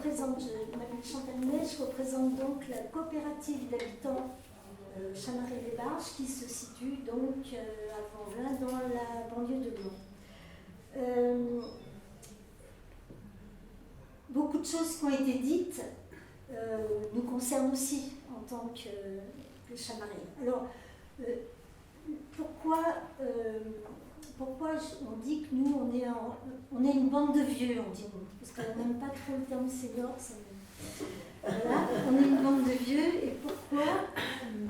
je m'appelle Chantal May, je représente donc la coopérative d'habitants Chamaret-les-Barges qui se situe donc à Vanvelin dans la banlieue de Lyon. Beaucoup de choses qui ont été dites nous concernent aussi en tant que Chamaret. Alors, pourquoi on dit que nous, on est une bande de vieux, on dit nous, parce qu'on n'aime pas trop le terme senior, voilà, on est une bande de vieux, et pourquoi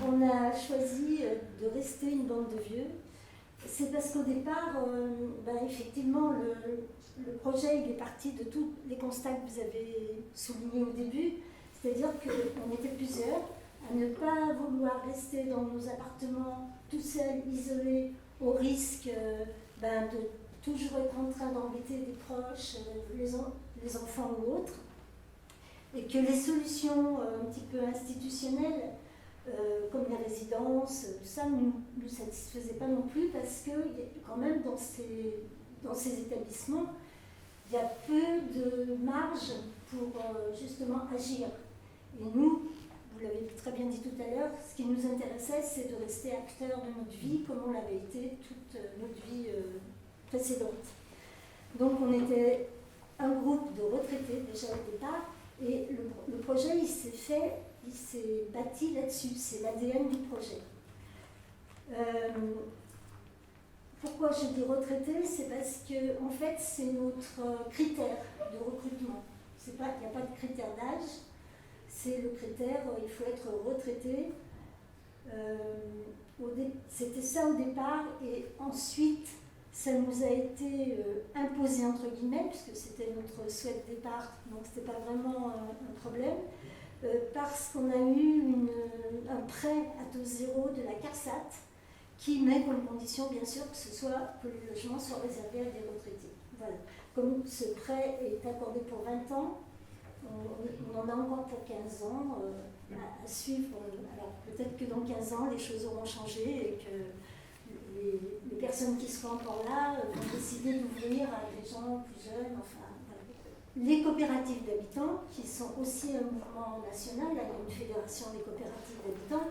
on a choisi de rester une bande de vieux? C'est parce qu'au départ, effectivement, le projet il est parti de tous les constats que vous avez soulignés au début, c'est-à-dire qu'on était plusieurs à ne pas vouloir rester dans nos appartements tout seuls, isolés, au risque de toujours être en train d'embêter des proches, les enfants ou autres, et que les solutions un petit peu institutionnelles, comme les résidences, tout ça, ne nous satisfaisaient pas non plus, parce que quand même dans ces établissements, il y a peu de marge pour justement agir. Et nous, vous l'avez très bien dit tout à l'heure, ce qui nous intéressait, c'est de rester acteurs de notre vie, comme on l'avait été toute notre vie précédente. Donc on était un groupe de retraités déjà au départ, et le projet il s'est bâti là-dessus, c'est l'ADN du projet. Pourquoi je dis retraités? C'est parce que en fait c'est notre critère de recrutement. Il n'y a pas de critère d'âge. C'est le critère, il faut être retraité. C'était ça au départ, et ensuite, ça nous a été imposé, entre guillemets, puisque c'était notre souhait de départ, donc ce n'était pas vraiment un problème, parce qu'on a eu un prêt à taux zéro de la CARSAT, qui met comme condition, bien sûr, que les logements soient réservés à des retraités. Voilà. Comme ce prêt est accordé pour 20 ans, on en a encore pour 15 ans à suivre. Alors peut-être que dans 15 ans, les choses auront changé et que les personnes qui seront encore là vont décider d'ouvrir à des gens plus jeunes. Enfin, voilà. Les coopératives d'habitants, qui sont aussi un mouvement national, il y a une fédération des coopératives d'habitants,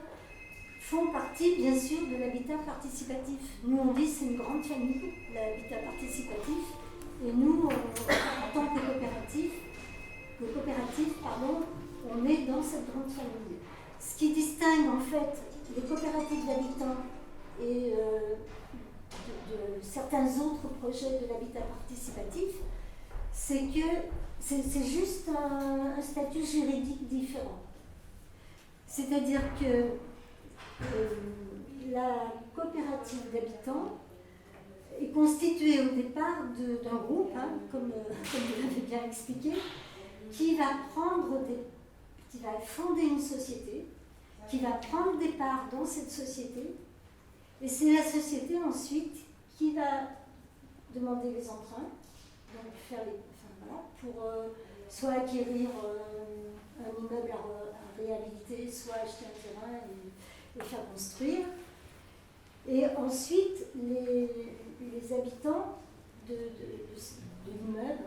font partie bien sûr de l'habitat participatif. Nous on dit c'est une grande famille, l'habitat participatif, et nous en tant que coopérative, on est dans cette grande famille. Ce qui distingue en fait les coopératives d'habitants et de certains autres projets de l'habitat participatif, c'est que c'est juste un statut juridique différent. C'est-à-dire que la coopérative d'habitants est constituée au départ d'un groupe, comme vous l'avez bien expliqué, qui va fonder une société, qui va prendre des parts dans cette société, et c'est la société ensuite qui va demander les emprunts, donc pour soit acquérir un immeuble à réhabiliter, soit acheter un terrain et faire construire. Et ensuite, les habitants de l'immeuble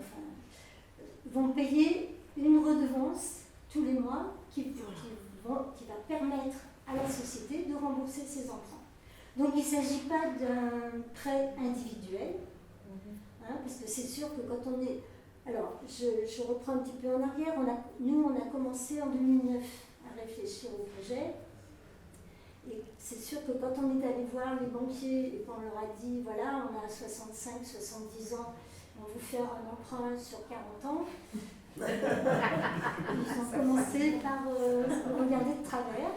vont payer une redevance tous les mois qui va permettre à la société de rembourser ses emprunts. Donc il ne s'agit pas d'un prêt individuel, parce que c'est sûr que quand on est... Alors, je reprends un petit peu en arrière. Nous, on a commencé en 2009 à réfléchir au projet. Et c'est sûr que quand on est allé voir les banquiers et qu'on leur a dit, voilà, on a 65, 70 ans, on va vous faire un emprunt sur 40 ans, ils ont commencé par regarder de travers.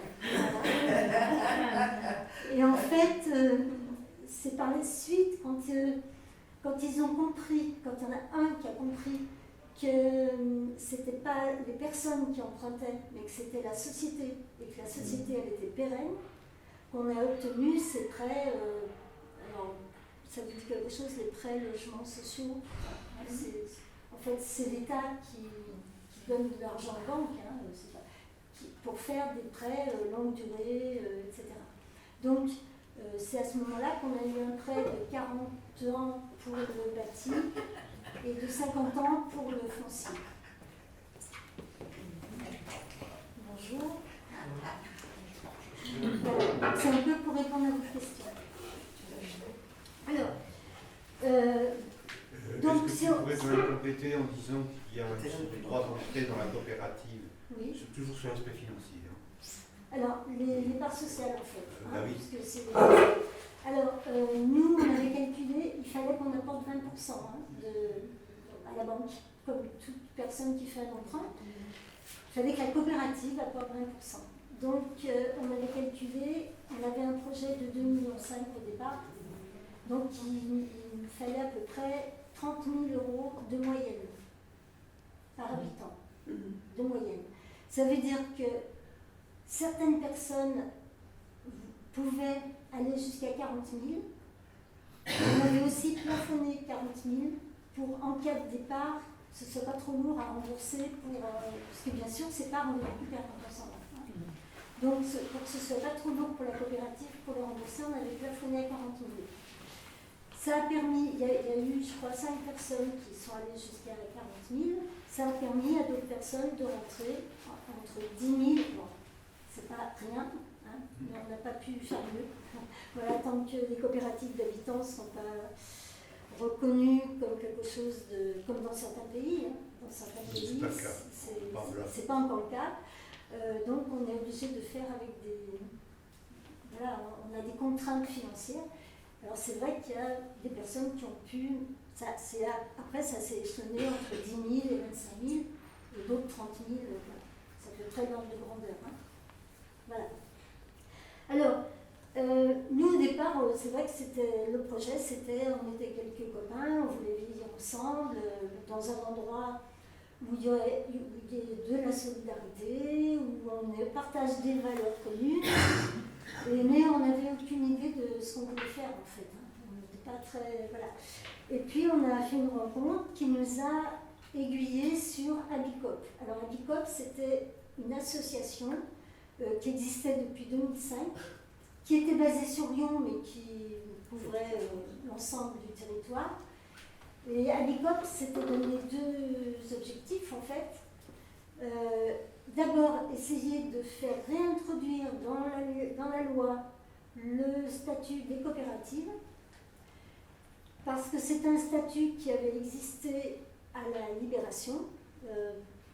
Voilà. Et en fait, c'est par la suite, quand ils ont compris, quand il y en a un qui a compris que c'était pas les personnes qui empruntaient, mais que c'était la société, et que la société elle était pérenne, qu'on a obtenu ces prêts, alors ça vous dit quelque chose, les prêts logements sociaux, en fait c'est l'État qui donne de l'argent aux banques, pour faire des prêts longue durée, etc. Donc c'est à ce moment-là qu'on a eu un prêt de 40 ans pour le bâti et de 50 ans pour le foncier. j'aimerais quand même compléter en disant qu'il y a un droit d'entrée dans la coopérative, Oui. toujours sur l'aspect financier. Alors, les parts sociales, en fait. Bah oui. Puisque c'est alors, nous, on avait calculé, il fallait qu'on apporte 20% à la banque, comme toute personne qui fait un emprunt. Il fallait que la coopérative apporte 20%. Donc, on avait calculé, on avait un projet de 2,5 millions au départ. Donc, il fallait à peu près 30 000 € de moyenne par habitant, de moyenne. Ça veut dire que certaines personnes pouvaient aller jusqu'à 40 000. On avait aussi plafonné 40 000 pour, en cas de départ, ce ne soit pas trop lourd à rembourser, parce que bien sûr, ces parts, on les récupère quand on s'en va. Donc, pour que ce ne soit pas trop lourd pour la coopérative, pour le rembourser, on avait plafonné à 40 000. Ça a permis, il y a eu, je crois, 5 personnes qui sont allées jusqu'à 40 000. Ça a permis à d'autres personnes de rentrer entre 10 000. Bon, c'est pas rien, hein, mais on n'a pas pu faire mieux. Voilà, tant que les coopératives d'habitants ne sont pas reconnues comme quelque chose de. Comme dans certains pays. Hein. Dans certains pays, c'est pas encore le cas. Donc, on est obligé de faire avec des. Voilà, on a des contraintes financières. Alors c'est vrai qu'il y a des personnes qui ont pu, après ça s'est échelonné entre 10 000 et 25 000, et d'autres 30 000, voilà. Ça fait très l'ordre de grandeur. Hein. Voilà. Alors, nous au départ, c'est vrai que le projet, on était quelques copains, on voulait vivre ensemble, dans un endroit où il y ait de la solidarité, où on partage des valeurs communes. Mais on n'avait aucune idée de ce qu'on voulait faire en fait. On n'était pas très. Voilà. Et puis on a fait une rencontre qui nous a aiguillés sur Abicop. Alors Abicop, c'était une association qui existait depuis 2005, qui était basée sur Lyon mais qui couvrait l'ensemble du territoire. Et Abicop s'était donné 2 objectifs en fait. D'abord, essayer de faire réintroduire dans la loi le statut des coopératives, parce que c'est un statut qui avait existé à la Libération,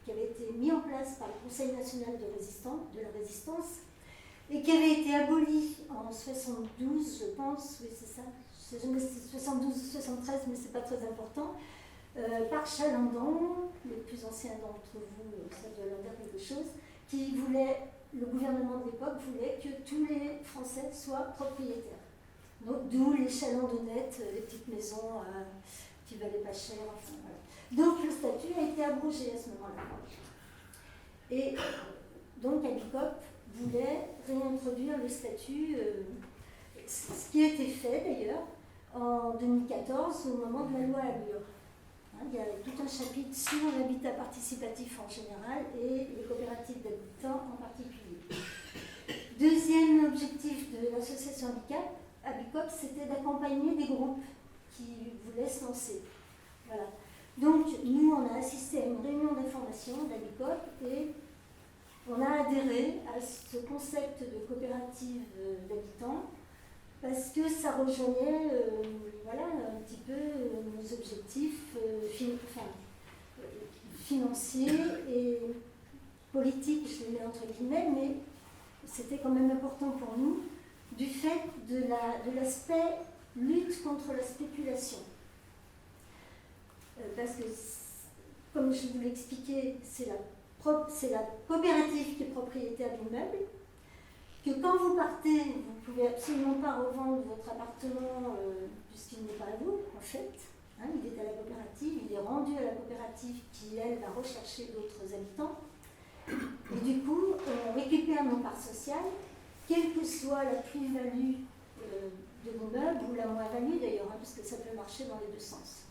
qui avait été mis en place par le Conseil national de la résistance, et qui avait été aboli en 72, je pense, oui c'est ça, je sais jamais si c'est 72 ou 73, mais c'est pas très important, par Chalandon, les plus anciens d'entre vous, ça doit leur dire quelque chose, qui voulait, le gouvernement de l'époque voulait que tous les Français soient propriétaires. Donc d'où les chalandonnettes, les petites maisons qui valaient pas cher, enfin voilà. Donc le statut a été abrogé à ce moment-là. Et donc Abicop voulait réintroduire le statut, ce qui a été fait d'ailleurs en 2014 au moment de la loi Allure. Il y a tout un chapitre sur l'habitat participatif en général et les coopératives d'habitants en particulier. Deuxième objectif de l'association Abicop, c'était d'accompagner des groupes qui voulaient se lancer. Voilà. Donc, nous, on a assisté à une réunion d'information d'Abicop et on a adhéré à ce concept de coopérative d'habitants parce que ça rejoignait voilà, un petit peu nos objectifs financiers et politiques, je les mets entre guillemets, mais c'était quand même important pour nous, du fait de l'aspect lutte contre la spéculation. Parce que, comme je vous l'ai expliqué, c'est la coopérative qui est propriétaire du meuble, que quand vous partez, vous ne pouvez absolument pas revendre votre appartement puisqu'il n'est pas à vous, en fait. Hein, il est à la coopérative, il est rendu à la coopérative qui, elle, va rechercher d'autres habitants. Et du coup, on récupère nos parts sociales, quelle que soit la plus-value de nos meubles, ou la moins-value d'ailleurs, hein, parce que ça peut marcher dans les deux sens.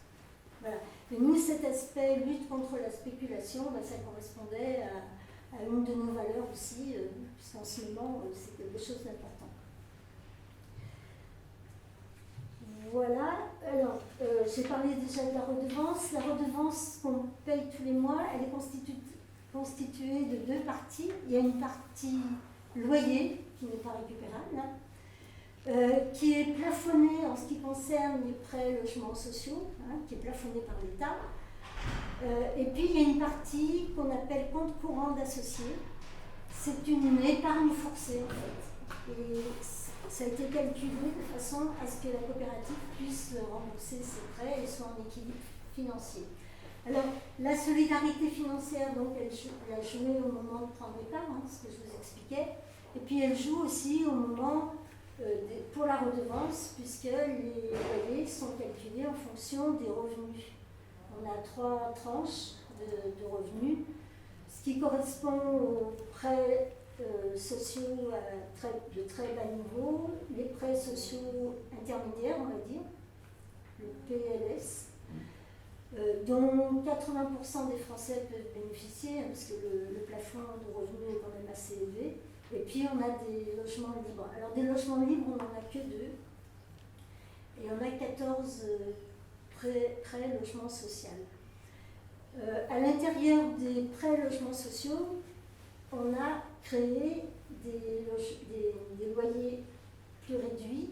Voilà. Et nous, cet aspect lutte contre la spéculation, ben, ça correspondait à une de nos valeurs aussi, puisqu'en ce moment, c'est quelque chose d'important. Voilà. Alors, j'ai parlé déjà de la redevance. La redevance qu'on paye tous les mois, elle est constituée de 2 parties. Il y a une partie loyer, qui n'est pas récupérable, hein, qui est plafonnée en ce qui concerne les prêts logements sociaux, hein, qui est plafonné par l'État, Et puis il y a une partie qu'on appelle compte courant d'associés. C'est une épargne forcée en fait. Et ça a été calculé de façon à ce que la coopérative puisse rembourser ses prêts et soit en équilibre financier. Alors, la solidarité financière, donc, elle a joué au moment de prendre les parts, ce que je vous expliquais, et puis elle joue aussi au moment pour la redevance, puisque les loyers sont calculés en fonction des revenus. On a 3 tranches de revenus, ce qui correspond aux prêts sociaux de très bas niveau, les prêts sociaux intermédiaires, on va dire, le PLS, dont 80% des Français peuvent bénéficier, parce que le plafond de revenus est quand même assez élevé. Et puis on a des logements libres. Alors des logements libres, on n'en a que 2. Et on a 14 prêts logements sociaux. À l'intérieur des prêts logements sociaux, on a créé des loyers plus réduits,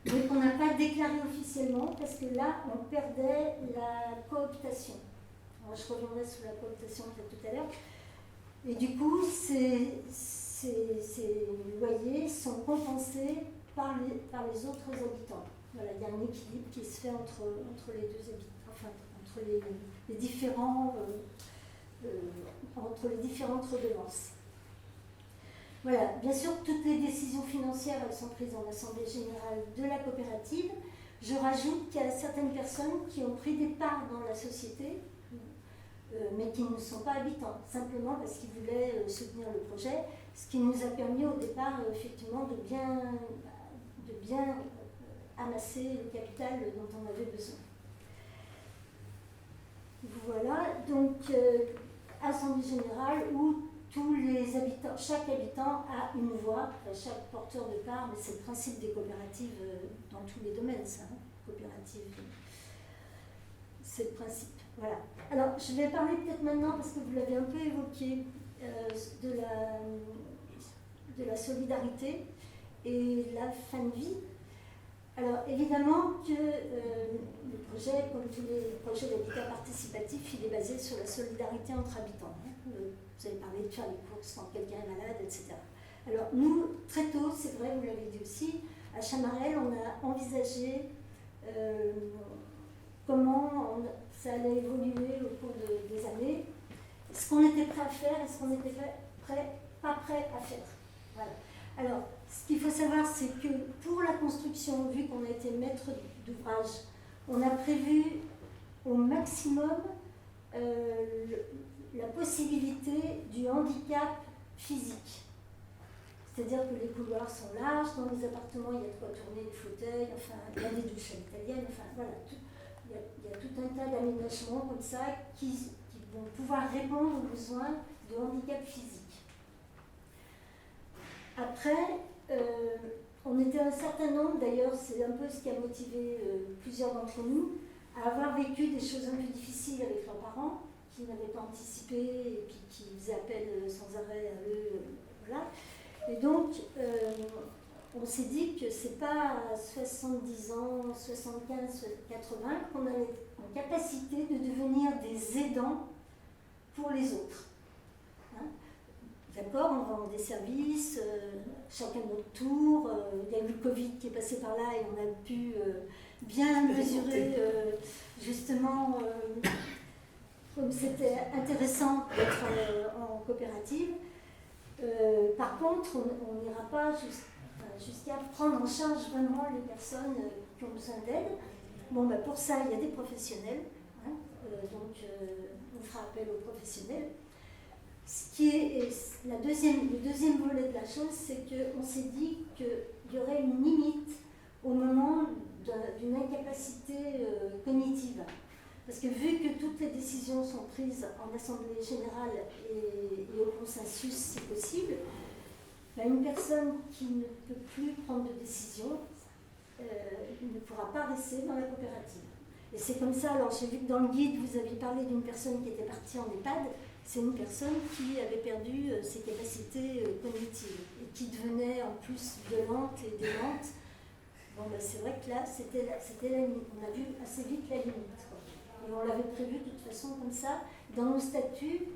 mais qu'on n'a pas déclaré officiellement parce que là, on perdait la cooptation. Alors, je reviendrai sur la cooptation tout à l'heure. Et du coup, ces loyers sont compensés par les autres habitants. Voilà, il y a un équilibre qui se fait entre les deux habitants, enfin, entre les différents, entre les différentes redevances. Voilà, bien sûr, toutes les décisions financières, elles sont prises en assemblée générale de la coopérative. Je rajoute qu'il y a certaines personnes qui ont pris des parts dans la société, mais qui ne sont pas habitants, simplement parce qu'ils voulaient soutenir le projet, ce qui nous a permis au départ, effectivement, de bien amasser le capital dont on avait besoin. Voilà, donc, assemblée générale où tous les habitants, chaque habitant a une voix, chaque porteur de part, mais c'est le principe des coopératives dans tous les domaines, ça, coopérative, c'est le principe. Voilà. Alors, je vais parler peut-être maintenant, parce que vous l'avez un peu évoqué, de la solidarité et de la fin de vie. Alors, évidemment que le projet, comme tous les projets d'habitat participatif, il est basé sur la solidarité entre habitants. Vous avez parlé de faire les courses quand quelqu'un est malade, etc. Alors, nous, très tôt, c'est vrai, vous l'avez dit aussi, à Chamarel, on a envisagé comment ça allait évoluer au cours des années, ce qu'on était prêt à faire et ce qu'on n'était pas prêt à faire. Voilà. Alors, ce qu'il faut savoir, c'est que pour la construction, vu qu'on a été maître d'ouvrage, on a prévu au maximum la possibilité du handicap physique. C'est-à-dire que les couloirs sont larges, dans les appartements, il y a de quoi tourner les fauteuils, enfin, il y a des douches italiennes, enfin, voilà. Il y a tout un tas d'aménagements comme ça qui vont pouvoir répondre aux besoins de handicap physique. Après, on était un certain nombre, d'ailleurs, c'est un peu ce qui a motivé plusieurs d'entre nous, à avoir vécu des choses un peu difficiles avec leurs parents, qui n'avaient pas anticipé et puis qui faisaient appel sans arrêt à eux. Voilà. Et donc, on s'est dit que c'est pas à 70 ans, 75, 80 qu'on allait en capacité de devenir des aidants pour les autres. Hein? D'accord, on vend des services, chacun notre tour. Il y a eu le Covid qui est passé par là et on a pu bien mesurer justement comme c'était intéressant d'être en coopérative. Par contre, on n'ira pas jusqu'à prendre en charge vraiment les personnes qui ont besoin d'aide. Bon, ben pour ça, il y a des professionnels, hein, donc on fera appel aux professionnels. Ce qui est le deuxième volet de la chose, c'est qu'on s'est dit qu'il y aurait une limite au moment d'une incapacité cognitive. Parce que vu que toutes les décisions sont prises en assemblée générale et au consensus si possible, ben une personne qui ne peut plus prendre de décision ne pourra pas rester dans la coopérative. Et c'est comme ça, alors j'ai vu que dans le guide vous aviez parlé d'une personne qui était partie en EHPAD, c'est une personne qui avait perdu ses capacités cognitives et qui devenait en plus violente et démente. Bon ben c'est vrai que là c'était la limite, on a vu assez vite la limite. Et on l'avait prévu de toute façon comme ça. Dans nos statuts,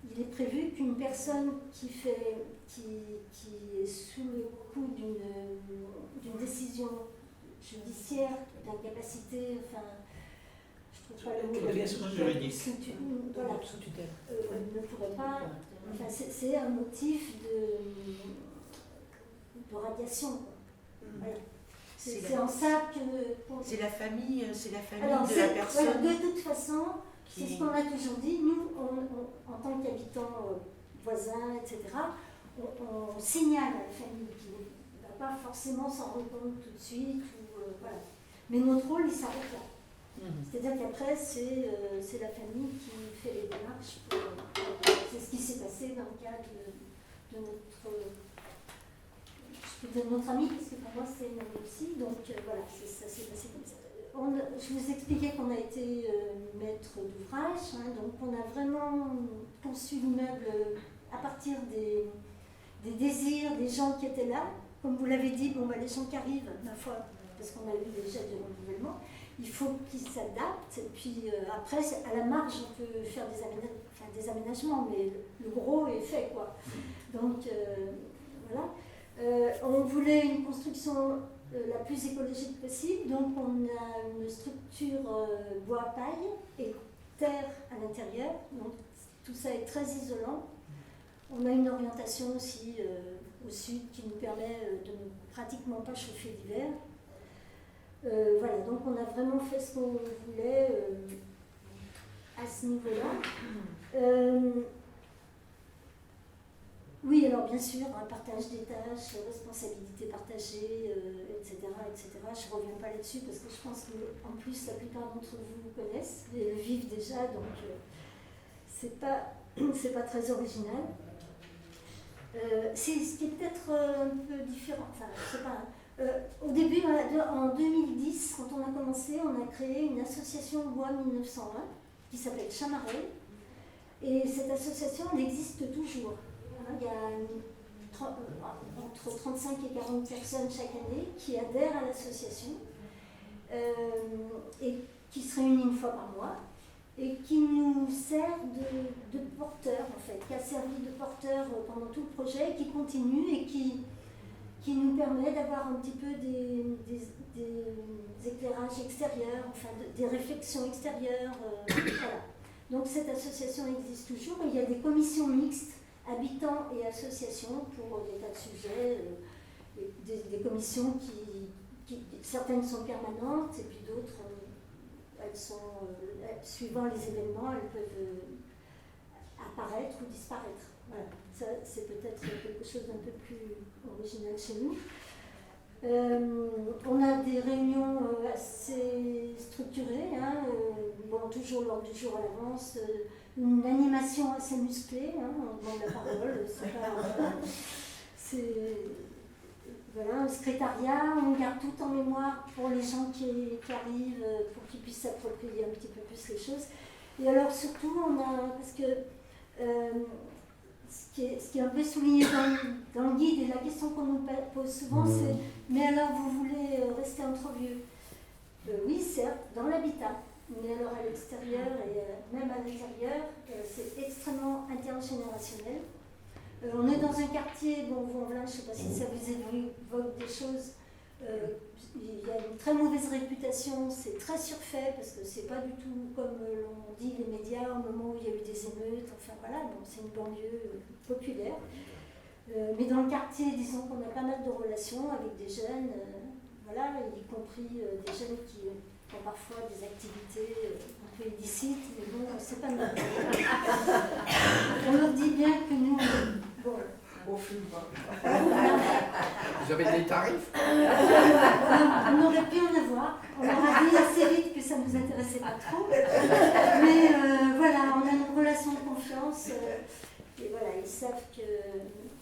il est prévu qu'une personne qui est sous le coup d'une décision judiciaire, d'incapacité, enfin, je trouve pas le mot. Voilà, ne pourrait pas. Enfin, c'est un motif de radiation. Voilà. C'est en ça que. C'est la famille Alors, de la personne. Voilà, de toute façon, c'est ce qu'on a toujours dit. Nous, en tant qu'habitants voisins, etc., on signale à la famille qui ne va pas forcément s'en rendre compte tout de suite. Voilà. Mais notre rôle, il s'arrête là. C'est-à-dire qu'après, c'est la famille qui fait les démarches. C'est ce qui s'est passé dans le cas de notre amie, parce que pour moi, c'est une amie aussi. Donc voilà, ça s'est passé comme ça. Je vous expliquais qu'on a été maître d'ouvrage, hein, donc on a vraiment conçu l'immeuble à partir des désirs des gens qui étaient là. Comme vous l'avez dit, les gens qui arrivent, ma foi, parce qu'on a eu déjà du renouvellement, il faut qu'ils s'adaptent. Et puis après, à la marge, on peut faire des aménagements, mais le gros est fait, quoi. Donc voilà. On voulait une construction la plus écologique possible, donc on a une structure bois-paille et terre à l'intérieur, donc tout ça est très isolant. On a une orientation aussi au sud qui nous permet de ne pratiquement pas chauffer l'hiver. Voilà, donc on a vraiment fait ce qu'on voulait à ce niveau-là. Oui, alors bien sûr, un partage des tâches, responsabilité partagée, etc., etc. Je ne reviens pas là-dessus parce que je pense qu'en plus, la plupart d'entre vous connaissent et le vivent déjà, donc c'est pas très original. C'est ce qui est peut-être un peu différent, enfin, je sais pas. Au début, en 2010, quand on a commencé, on a créé une association Bois 1901 qui s'appelle Chamarel. Et cette association, elle existe toujours. Il y a entre 35 et 40 personnes chaque année qui adhèrent à l'association et qui se réunissent une fois par mois et qui nous sert de porteur, en fait, qui a servi de porteur pendant tout le projet, qui continue et qui nous permet d'avoir un petit peu des éclairages extérieurs, enfin des réflexions extérieures. Voilà. Donc cette association existe toujours. Il y a des commissions mixtes, habitants et associations pour des tas de sujets, des commissions qui certaines sont permanentes et puis d'autres, elles sont, suivant les événements, elles peuvent apparaître ou disparaître. Voilà. Ça, c'est peut-être quelque chose d'un peu plus original chez nous. On a des réunions assez structurées, hein, toujours l'ordre du jour à l'avance, une animation assez musclée, hein, on demande la parole, c'est voilà, un secrétariat, on garde tout en mémoire pour les gens qui arrivent, pour qu'ils puissent s'approprier un petit peu plus les choses. Et alors surtout, parce que ce qui est un peu souligné dans le guide, et la question qu'on nous pose souvent, c'est « Mais alors, vous voulez rester entre vieux ?» Oui, certes, dans l'habitat, mais alors à l'extérieur et même à l'intérieur, c'est extrêmement intergénérationnel. On est dans un quartier, Vaux-en-Velin, je ne sais pas si ça vous évoque des choses, il y a une très mauvaise réputation, c'est très surfait parce que c'est pas du tout comme l'on dit les médias au moment où il y a eu des émeutes, enfin voilà, donc c'est une banlieue populaire. Mais dans le quartier, disons qu'on a pas mal de relations avec des jeunes, voilà, y compris des jeunes qui ont parfois des activités un peu illicites, mais bon, c'est pas normal. On leur dit bien que nous, Au film, Vous avez des tarifs? on aurait pu en avoir. On leur a dit assez vite que ça ne nous intéressait pas trop. Mais voilà, on a une relation de confiance. Et voilà, ils savent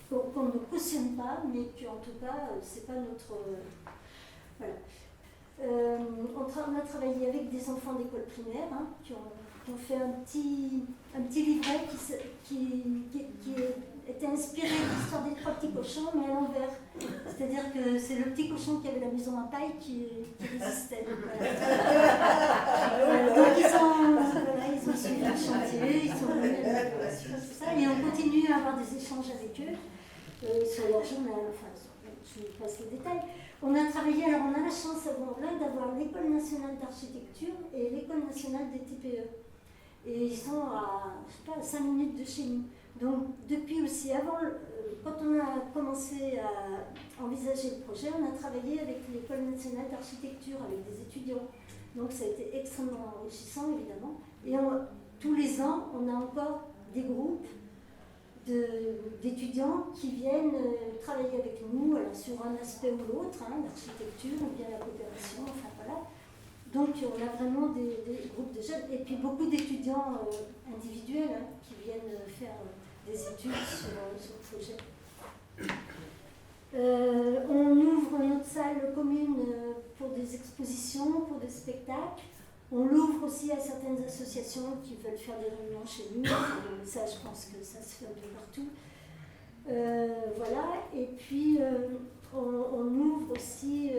qu'on ne cautionne pas, mais qu'en tout cas, c'est pas notre. Voilà. On a travaillé avec des enfants d'école primaire qui ont fait un petit livret qui est était inspiré de l'histoire des trois petits cochons, mais à l'envers. C'est-à-dire que c'est le petit cochon qui avait la maison en paille qui résistait. Voilà. Donc ils ont suivi le chantier, ils sont venus tout ça, et on continue à avoir des échanges avec eux sur leur journal, enfin, je vous passe les détails. On a travaillé, alors on a la chance à Bourg-en-Bresse d'avoir l'École nationale d'architecture et l'École nationale des TPE. Et ils sont à, je sais pas, 5 minutes de chez nous. Donc depuis aussi, avant, quand on a commencé à envisager le projet, on a travaillé avec l'École nationale d'architecture, avec des étudiants. Donc ça a été extrêmement enrichissant, évidemment. Et tous les ans, on a encore des groupes d'étudiants qui viennent travailler avec nous alors sur un aspect ou l'autre, l'architecture ou bien la coopération, enfin voilà. Donc on a vraiment des groupes de jeunes et puis beaucoup d'étudiants individuels qui viennent faire des études sur le projet. On ouvre notre salle commune pour des expositions, pour des spectacles. On l'ouvre aussi à certaines associations qui veulent faire des réunions chez nous. Ça, je pense que ça se fait un peu partout. Voilà. Et puis, on ouvre aussi...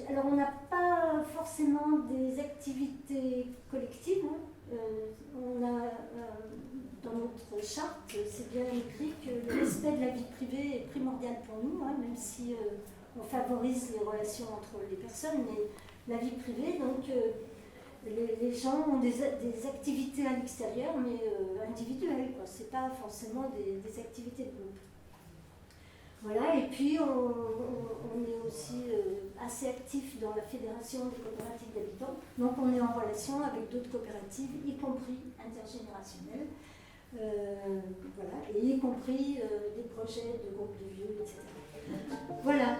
alors, on n'a pas forcément des activités collectives. On a, dans notre charte, c'est bien écrit que le respect de la vie privée est primordial pour nous, même si on favorise les relations entre les personnes, mais la vie privée, donc les gens ont des activités à l'extérieur, mais individuelles, quoi. C'est pas forcément des activités de groupe. Voilà, et puis on est aussi assez actif dans la fédération des coopératives d'habitants, donc on est en relation avec d'autres coopératives, y compris intergénérationnelles, voilà, et y compris des projets de groupes de vieux, etc. Voilà.